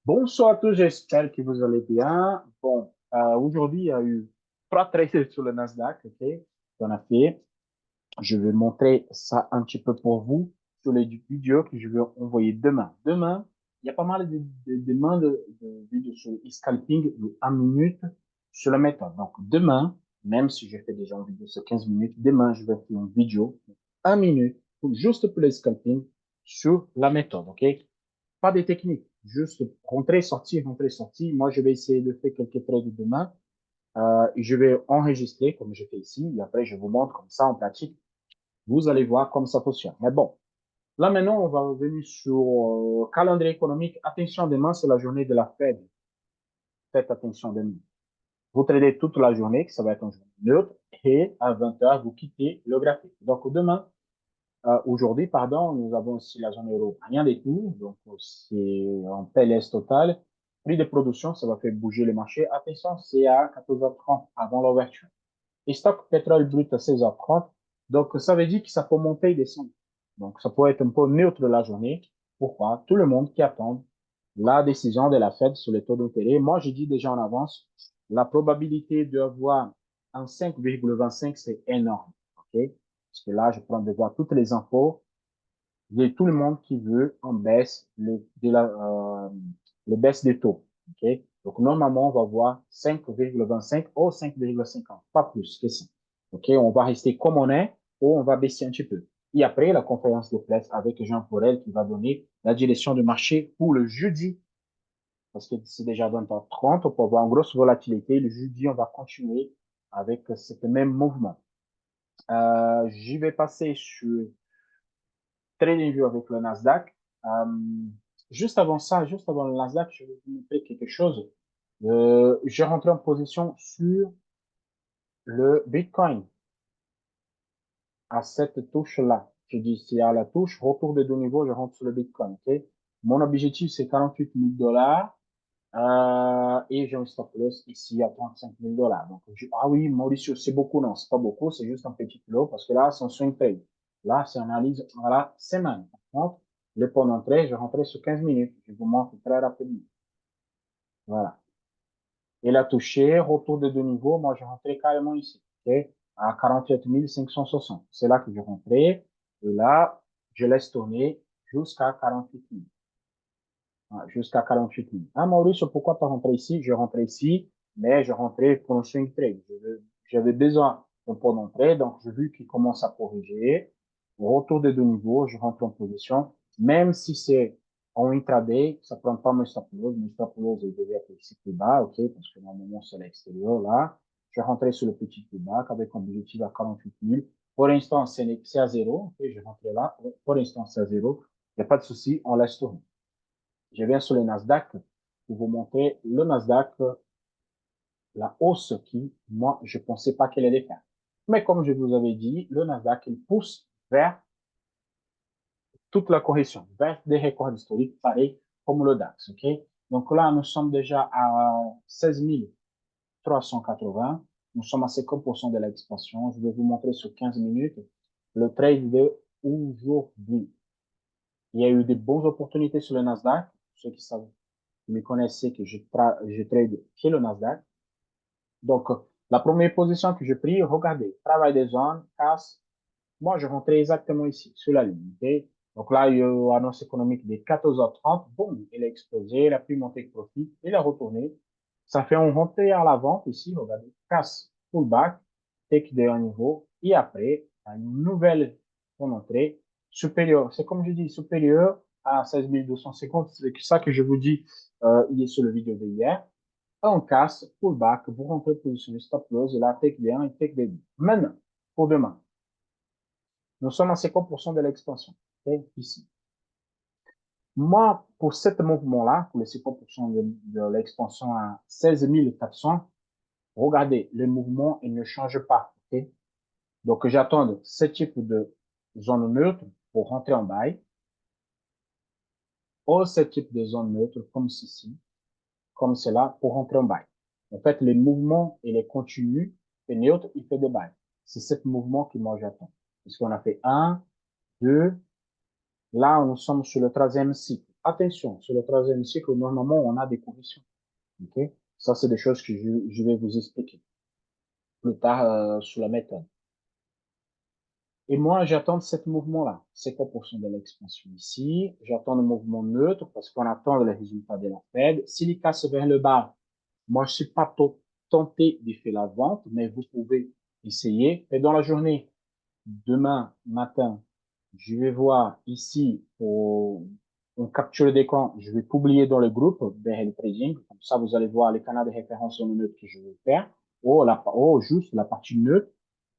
Bonsoir à tous, j'espère que vous allez bien. Bon, aujourd'hui, il y a eu trois trades sur le Nasdaq, ok, qu'on a fait. Je vais montrer ça un petit peu pour vous sur les vidéos que je vais envoyer demain. Demain, il y a pas mal de demandes de vidéos sur le scalping de 1 minute sur la méthode. Donc, demain, même si j'ai fait déjà une vidéo sur 15 minutes, demain, je vais faire une vidéo 1 minute juste pour le scalping sur la méthode, ok? Pas de technique, juste rentrer, sortir, rentrer, sortir. Moi, je vais essayer de faire quelques trades demain. Je vais enregistrer comme je fais ici et après, je vous montre comme ça en pratique. Vous allez voir comme ça fonctionne. Mais bon, là maintenant, on va revenir sur calendrier économique. Attention, demain, c'est la journée de la Fed. Faites attention demain. Vous tradez toute la journée, que ça va être un jour neutre, et à 20 heures, vous quittez le graphique. Donc demain, aujourd'hui, pardon, nous avons aussi la zone euro. Rien du tout. Donc, c'est en PLS total. Prix de production, ça va faire bouger le marché. Attention, c'est à 14h30 avant l'ouverture. Et stock pétrole brut à 16h30. Donc, ça veut dire que ça peut monter et descendre. Donc, ça peut être un peu neutre de la journée. Pourquoi? Tout le monde qui attend la décision de la Fed sur les taux d'intérêt. Moi, je dis déjà en avance, la probabilité d'avoir un 5,25, c'est énorme. OK? Parce que là, je prends de voir toutes les infos. Il y a tout le monde qui veut en baisse les baisses des taux. OK? Donc, normalement, on va voir 5,25 ou 5,50, pas plus que ça. OK? On va rester comme on est ou on va baisser un petit peu. Et après, la conférence de presse avec Jean Porel qui va donner la direction du marché pour le jeudi, parce que c'est déjà 20h30, on peut avoir une grosse volatilité. Le jeudi, on va continuer avec ce même mouvement. J'y vais passer sur TradingView avec le Nasdaq. Euh, juste avant ça, juste avant le Nasdaq, je vais vous montrer quelque chose. J'ai rentré en position sur le Bitcoin à cette touche-là. Je dis, c'est à la touche, retour de deux niveaux, je rentre sur le Bitcoin. Okay? Mon objectif, c'est 48 000 dollars. Et j'ai un stop loss ici à 35 000 dollars. Donc, ah oui, Mauricio, c'est beaucoup. Non, c'est pas beaucoup. C'est juste un petit lot parce que là, c'est un swing trade. Là, c'est analyse, voilà, semaine. Par contre, le point d'entrée, je rentrais sur 15 minutes. Je vous montre très rapidement. Voilà. Il a touché, retour de deux niveaux. Moi, je rentrais carrément ici. OK? À 48 560. C'est là que je rentrais. Et là, je laisse tourner jusqu'à 48 000. Jusqu'à 48 000. Ah, Maurice, pourquoi pas rentrer ici? Je rentrais ici, mais je rentrais pour un swing trade. J'avais besoin d'un point d'entrée, donc j'ai vu qu'il commence à corriger. Au retour des deux niveaux, je rentre en position. Même si c'est en intraday, ça prend pas mon stop loss. Mon stop loss, il devait être ici plus bas, ok, parce que normalement, c'est à l'extérieur, là. Je rentrais sur le petit plus bas avec un objectif à 48 000. Pour l'instant, c'est à zéro, ok, je rentrais là. Pour l'instant, c'est à zéro. Il n'y a pas de souci, on laisse tourner. Je viens sur le Nasdaq pour vous montrer le Nasdaq, la hausse qui, moi, je pensais pas qu'elle allait faire. Mais comme je vous avais dit, le Nasdaq, il pousse vers toute la correction, vers des records historiques, pareil comme le DAX, ok? Donc là, nous sommes déjà à 16 380. Nous sommes à 50% de l'expansion. Je vais vous montrer sur 15 minutes le trade de aujourd'hui. Il y a eu de bonnes opportunités sur le Nasdaq. Ceux qui savent, me connaissez que je trade chez le Nasdaq. Donc, la première position que j'ai prise, regardez, travail des zones, casse. Moi, je rentrais exactement ici, sur la ligne. Okay? Donc là, il y a eu annonce économique de 14h30. Boum, il a explosé, il a pu monter de profit, il a retourné. Ça fait un rentrée à la vente ici, regardez, casse, pullback, take de un niveau. Et après, une nouvelle entrée supérieure. C'est comme je dis, supérieure à 16 250. C'est ça que je vous dis il est sur le vidéo d'hier. On casse, pullback, vous rentrez positionné stop loss, et là, take des 1 et take des 2. Maintenant, pour demain, nous sommes à 50% de l'expansion. Okay? Ici. Moi, pour ce mouvement-là, pour les 50% de l'expansion à 16 400, regardez, le mouvement, il ne change pas. Okay? Donc, j'attends ce type de zone neutre pour rentrer en bail, ou ce type de zone neutre comme ceci, comme cela, pour rentrer en bail. En fait, le mouvement, il est continu, et neutre, il fait des bails. C'est ce mouvement que moi j'attends. Parce qu'on a fait un, deux, là, nous sommes sur le troisième cycle. attention, sur le troisième cycle, normalement, on a des corrections. OK? Ça, c'est des choses que je vais vous expliquer plus tard sur la méthode. Et moi, j'attends ce mouvement-là, 50% de l'expansion ici. J'attends le mouvement neutre parce qu'on attend le résultat de la Fed. S'il y casse vers le bas, moi, je suis pas tenté de faire la vente, mais vous pouvez essayer. Et dans la journée, demain matin, je vais voir ici pour une capture d'écran. Je vais publier dans le groupe BRL Trading. Comme ça, vous allez voir les canaux de référence en neutre que je vais faire. Ou juste la partie neutre,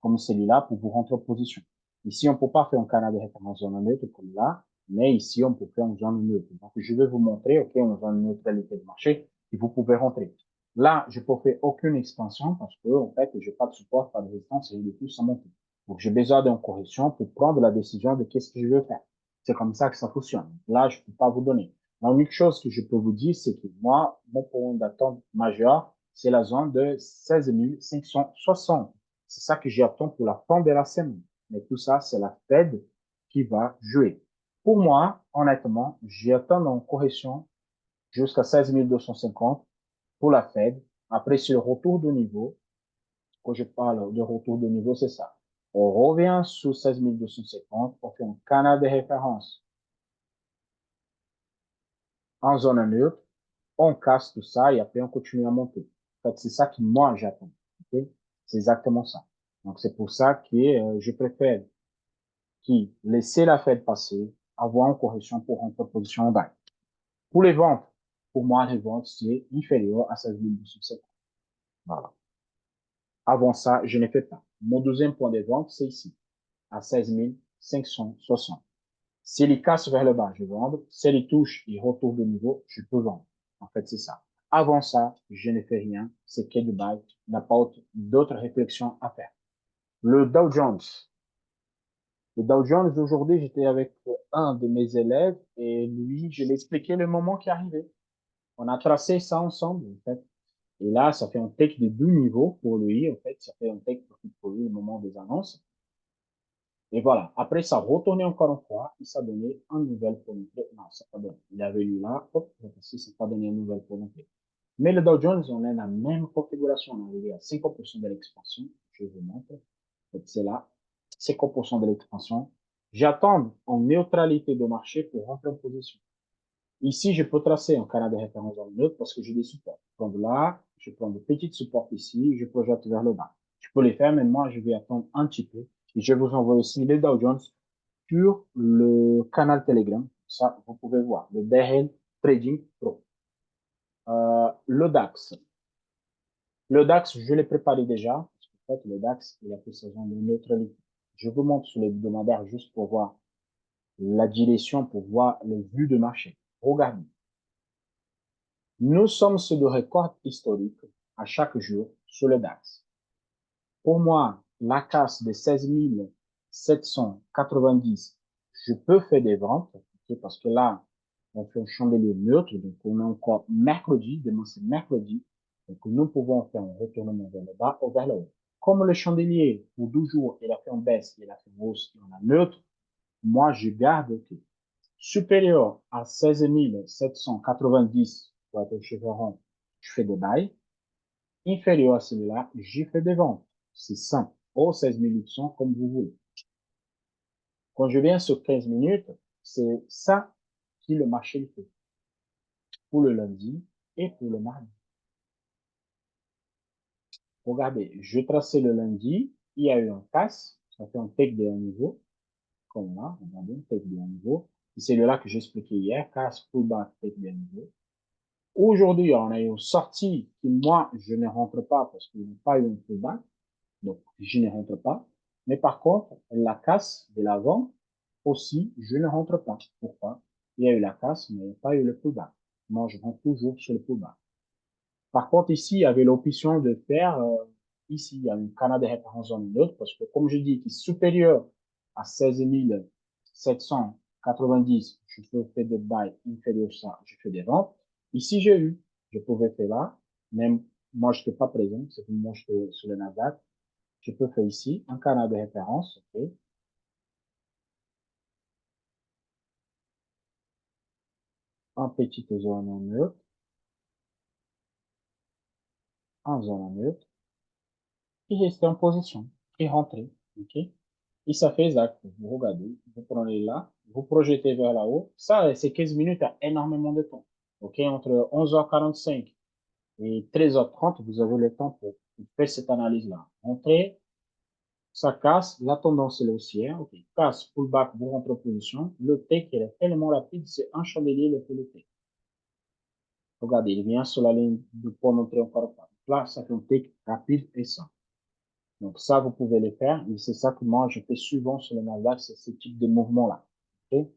comme celui-là, pour vous rentrer en position. Ici, on ne peut pas faire un canal de référence en neutre comme là, mais ici, on peut faire une zone neutre. Donc, je vais vous montrer, OK, une zone de neutralité de marché et vous pouvez rentrer. Là, je peux faire aucune expansion parce que, en fait, j'ai pas de support, pas de résistance et il est plus à monter. Donc, j'ai besoin d'une correction pour prendre la décision de qu'est-ce que je veux faire. C'est comme ça que ça fonctionne. Là, je peux pas vous donner. L'unique chose que je peux vous dire, c'est que moi, mon point d'attente majeur, c'est la zone de 16 560. C'est ça que j'attends pour la fin de la semaine. Mais tout ça, c'est la Fed qui va jouer. Pour moi, honnêtement, j'attends une correction jusqu'à 16 250 pour la Fed. Après, c'est le retour de niveau. Quand je parle de retour de niveau, c'est ça. On revient sous 16 250, on fait un canal de référence en zone neutre, on casse tout ça et après on continue à monter. En fait, c'est ça que moi j'attends. Okay? C'est exactement ça. Donc c'est pour ça que je préfère qui laisser la Fed passer, avoir une correction pour rentrer en position en bas. Pour les ventes, pour moi, les ventes, c'est inférieur à 16 250. Voilà. Avant ça, je ne fais pas. Mon deuxième point de vente, c'est ici, à 16 560. S'il y casse vers le bas, je vends. S'il y touche et retourne de niveau, je peux vendre. En fait, c'est ça. Avant ça, je ne fais rien. C'est que du buy. Il n'y a pas d'autres réflexions à faire. Le Dow Jones. Le Dow Jones, aujourd'hui, j'étais avec un de mes élèves et lui, je lui ai expliqué le moment qui arrivait. On a tracé ça ensemble, en fait. Et là, ça fait un take de 2 niveaux pour lui, en fait. Ça fait un take pour lui, le moment des annonces. Et voilà. Après, ça retournait encore une fois et ça donnait un nouvel point d'entrée. Non, ça n'a pas donné. Il avait eu là, hop, ici, ça n'a pas donné un nouvel point d'entrée. Mais le Dow Jones, on est dans la même configuration. On est arrivé à 50% de l'expansion. Je vous montre. C'est là. 50% de l'expansion. J'attends en neutralité de marché pour rentrer en position. Ici, je peux tracer un canal de référence dans le neutre parce que j'ai des supports. Je prends de là, je prends de petites supports ici, je projette vers le bas. Je peux les faire, mais moi, je vais attendre un petit peu. Et je vous envoie aussi les Dow Jones sur le canal Telegram. Ça, vous pouvez voir. Le BRL Trading Pro. Le DAX. Le DAX, je l'ai préparé déjà. Parce qu'en fait, le DAX, il a fait sa zone de neutralité. Je vous montre sur les hebdomadaires juste pour voir la direction, pour voir le vue de marché. Regardez. Nous sommes sur le record historique à chaque jour sur le DAX. Pour moi, la casse de 16 790, je peux faire des ventes, okay, parce que là, on fait un chandelier neutre, donc on est encore mercredi, demain c'est mercredi, donc nous pouvons faire un retournement vers le bas ou vers le haut. Comme le chandelier, pour 12 jours, il a fait en baisse, il a fait en hausse, et on a neutre, moi je garde okay, supérieur à 16 790, pour être chiffrant, je fais des bails. Inférieur à celui-là, j'ai fait des ventes. C'est simple. Au 16 800, comme vous voulez. Quand je viens sur 15 minutes, c'est ça qui le marché fait. Pour le lundi et pour le mardi. Regardez, je traçais le lundi, il y a eu un casse, ça fait un take de un niveau, comme là, regardez, un take de un niveau. C'est celui-là que j'expliquais hier, casse, pullback, take de un niveau. Aujourd'hui, on a eu une sortie qui, moi, je ne rentre pas parce qu'il n'y a pas eu un pullback. Donc, je ne rentre pas. Mais par contre, la casse de l'avant, aussi, je ne rentre pas. Pourquoi? Il y a eu la casse, mais il n'y a pas eu le pullback. Moi, je rentre toujours sur le pullback. Par contre, ici, il y avait l'option de faire, ici, il y a une canal de référence en neutre, parce que, comme je dis, qui est supérieur à 16 790, je peux faire des buy, inférieur à ça, je fais des ventes. Ici, j'ai eu, je pouvais faire là, même moi, je n'étais pas présent, c'est que moi, je j'étais sur le Nasdaq. Je peux faire ici un canal de référence, ok. en petite zone neutre, en zone neutre, et rester en position, et rentrer, ok? Et ça fait exact. Vous regardez, vous prenez là, vous projetez vers là-haut. Ça, ces 15 minutes a énormément de temps. OK? Entre 11h45 et 13h30, vous avez le temps pour faire cette analyse-là. Rentrez, ça casse, la tendance est haussière. OK? Casse, pullback, vous rentrez en position. Le take, il est tellement rapide, c'est un chandelier le fait le take. Regardez, il vient sur la ligne du point d'entrée encore pas. Là, ça fait un take rapide et ça. Donc ça, vous pouvez le faire. Et c'est ça que moi, je fais souvent sur le Nasdaq, c'est ce type de mouvement-là. Okay?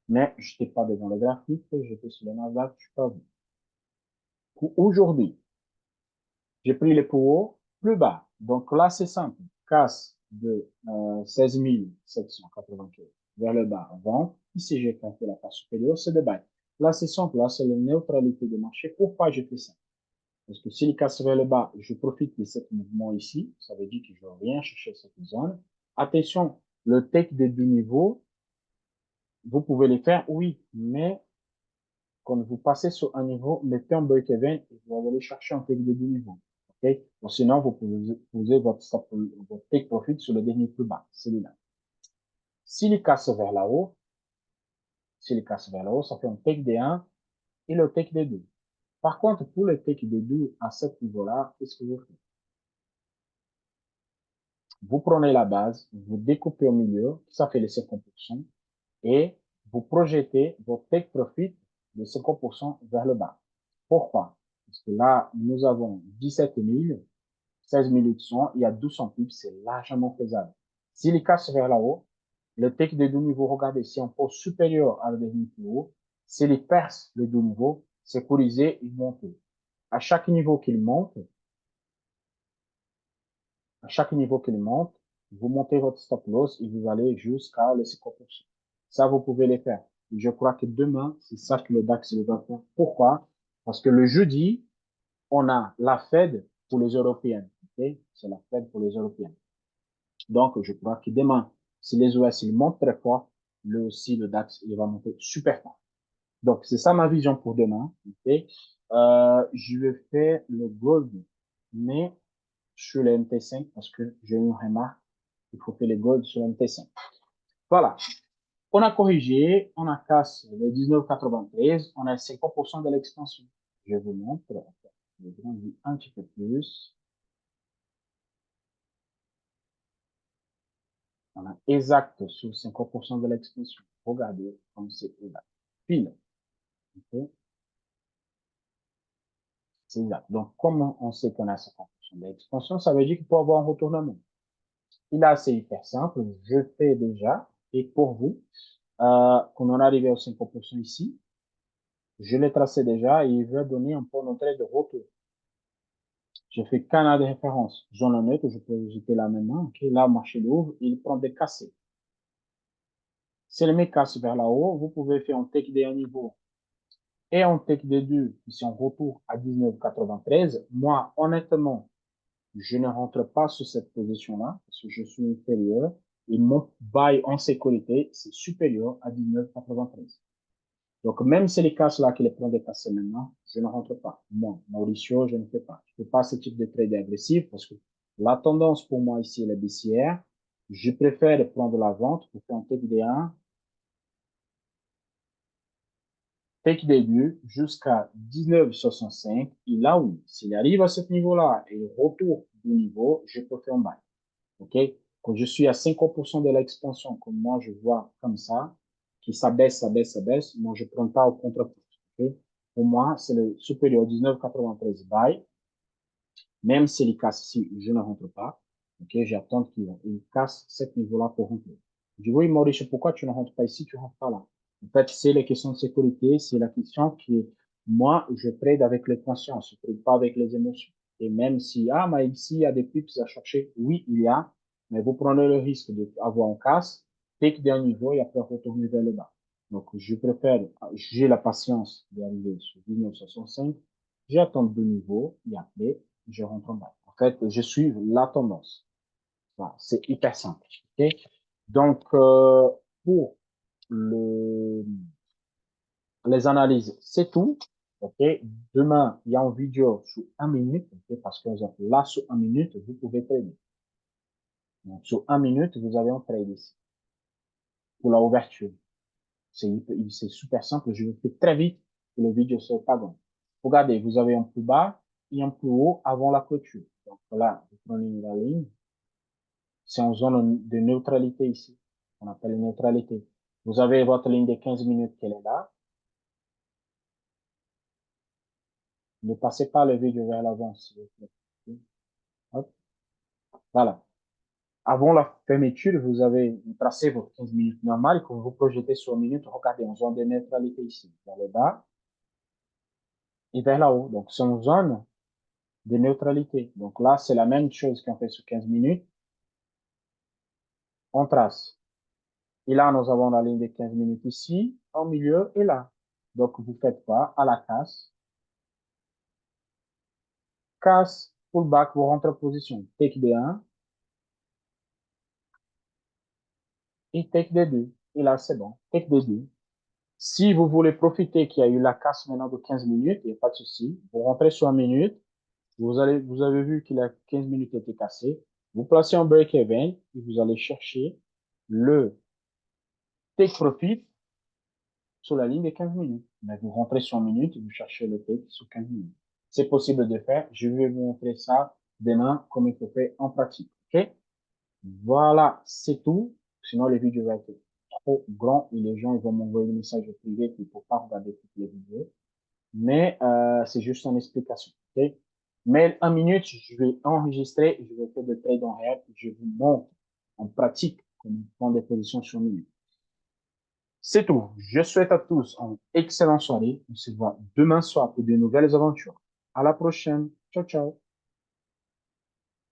Mais je n'étais pas devant le graphique, j'étais sur le Nasdaq, je suis pas vu. Aujourd'hui, j'ai pris les plus hauts, plus bas. Donc là, c'est simple. Casse de 16 795 vers le bas, vente. Ici, j'ai cassé la face supérieure, c'est de bas. Là, c'est simple. Là, c'est la neutralité de marché. Pourquoi je fais ça? Parce que s'il casse vers le bas, je profite de ce mouvement ici. Ça veut dire que je reviens chercher cette zone. Attention, le take des deux niveaux, vous pouvez les faire, oui, mais quand vous passez sur un niveau, mettez un break-even et vous allez aller chercher un take de deux niveaux. Okay? Ou sinon, vous pouvez poser votre take profit sur le dernier plus bas, celui-là. S'il casse vers là-haut, ça fait un take des 1 et le take des 2. Par contre, pour le take des 2 à ce niveau-là, qu'est-ce que vous faites? Vous prenez la base, vous découpez au milieu, ça fait les 50%, et vous projetez votre take profit de 50% vers le bas. Pourquoi? Parce que là, nous avons 17 000, 16 800, il y a 200 pips, c'est largement faisable. S'il casse vers là-haut, le take de deux niveaux, regardez, si on pose supérieur à le dernier plus haut, s'il perce les deux niveaux, sécurisé, il monte. À chaque niveau qu'il monte, à chaque niveau qu'il monte, vous montez votre stop loss et vous allez jusqu'à les 50%. Ça, vous pouvez les faire. Je crois que demain, c'est ça que le DAX va faire. Pourquoi? Parce que le jeudi, on a la Fed pour les Européennes. Okay? C'est la Fed pour les Européennes. Donc, je crois que demain, si les US ils montent très fort, le aussi, le DAX, il va monter super fort. Donc, c'est ça ma vision pour demain. Okay? Je vais faire le gold, mais sur le MT5 parce que j'ai une remarque, il faut faire les gold sur le MT5. Voilà. On a corrigé, on a cassé le 19,93, on a 50% de l'expansion. Je vous montre. Je grandis un petit peu plus. On a exact sur 50% de l'expansion. Regardez comme c'est là. Pile. Okay? C'est exact. Donc, comment on sait qu'on a 50% de l'expansion? Ça veut dire qu'il faut avoir un retournement. Il est assez hyper simple. Je fais déjà. Et pour vous, quand on est arrivé au 50% ici, je l'ai tracé déjà et il va donner un point d'entrée de retour. Je fais canal de référence. Zone neutre, je peux jeter là maintenant. Okay? Là, marché l'ouvre, il prend des cassés. Si le mec casse vers là-haut, vous pouvez faire un take des 1 niveau et un take des 2 qui sont retour à 19,93. Moi, honnêtement, je ne rentre pas sur cette position-là parce que je suis inférieur et mon buy en sécurité, c'est supérieur à 19,93. Donc, même si les casses là qui les prend des casses maintenant, je ne rentre pas. Moi, Mauricio, je ne fais pas. Je ne fais pas ce type de trade agressif parce que la tendance pour moi ici est la baissière. Je préfère prendre la vente pour faire un take des 1, take des 2 jusqu'à 19,65. Et là, oui, s'il arrive à ce niveau-là et retour du niveau, je peux faire un buy. OK? Quand je suis à 50% de l'expansion, comme moi, je vois comme ça, qui s'abaisse, s'abaisse, s'abaisse, moi, je ne prends pas au contre-coup. OK? Pour moi, c'est le supérieur 19,93 buy. Même s'il casse ici, je ne rentre pas. OK? J'attends qu'il casse ce niveau-là pour rentrer. Je dis, oui, Maurice, pourquoi tu ne rentres pas ici, tu ne rentres pas là? En fait, c'est la question de sécurité, c'est la question que moi, je trade avec les consciences, je trade pas avec les émotions. Et même si, ah, mais ici, il y a des pips à chercher, oui, il y a, mais vous prenez le risque d'avoir un casse, take d'un niveau et après retourner vers le bas. Donc, je préfère, j'ai la patience d'arriver sur 1965, j'attends deux niveaux et après, je rentre en bas. En fait, je suis la tendance. Voilà, c'est hyper simple. Okay? Donc, pour le, les analyses, c'est tout. OK? Demain, il y a une vidéo sur 1 minute, OK? Parce que là, sur 1 minute, vous pouvez trader. Donc, sur 1 minute, vous avez un trade ici pour la ouverture. C'est super simple. Je le fais très vite pour le vidéo soit pas bon. Regardez, vous avez un plus bas et un plus haut avant la clôture. Donc là, vous prenez la ligne. C'est en zone de neutralité ici. On appelle neutralité. Vous avez votre ligne de 15 minutes qui est là. Ne passez pas le vidéo vers l'avant, s'il vous plaît. Hop. Voilà. Avant la fermeture, vous avez tracé votre 15 minutes normale. Quand vous projetez sur 1 minute, regardez en zone de neutralité ici, vers le bas et vers là-haut. Donc, c'est une zone de neutralité. Donc là, c'est la même chose qu'on fait sur 15 minutes. On trace. Et là, nous avons la ligne de 15 minutes ici, en milieu et là. Donc, vous faites quoi? À la casse. Casse, pullback, vous rentrez en position. Take D1 et take D2. Et là, c'est bon. Take D2. Si vous voulez profiter qu'il y a eu la casse maintenant de 15 minutes, il n'y a pas de souci. Vous rentrez sur 1 minute. Vous avez vu qu'il a 15 minutes été cassé. Vous placez un break event et vous allez chercher le take profit sur la ligne de 15 minutes. Mais vous rentrez sur 1 minute et vous cherchez le take sur 15 minutes. C'est possible de faire. Je vais vous montrer ça demain, comme il faut faire en pratique. OK? Voilà, c'est tout. Sinon, les vidéos vont être trop grands et les gens ils vont m'envoyer des messages privés qu'il ne faut pas regarder toutes les vidéos. Mais c'est juste une explication. OK? Mais 1 minute, je vais enregistrer, je vais faire des trades en réel, je vous montre en pratique comment prendre des positions sur 1 minute. C'est tout. Je souhaite à tous une excellente soirée. On se voit demain soir pour de nouvelles aventures. À la prochaine. Ciao, ciao.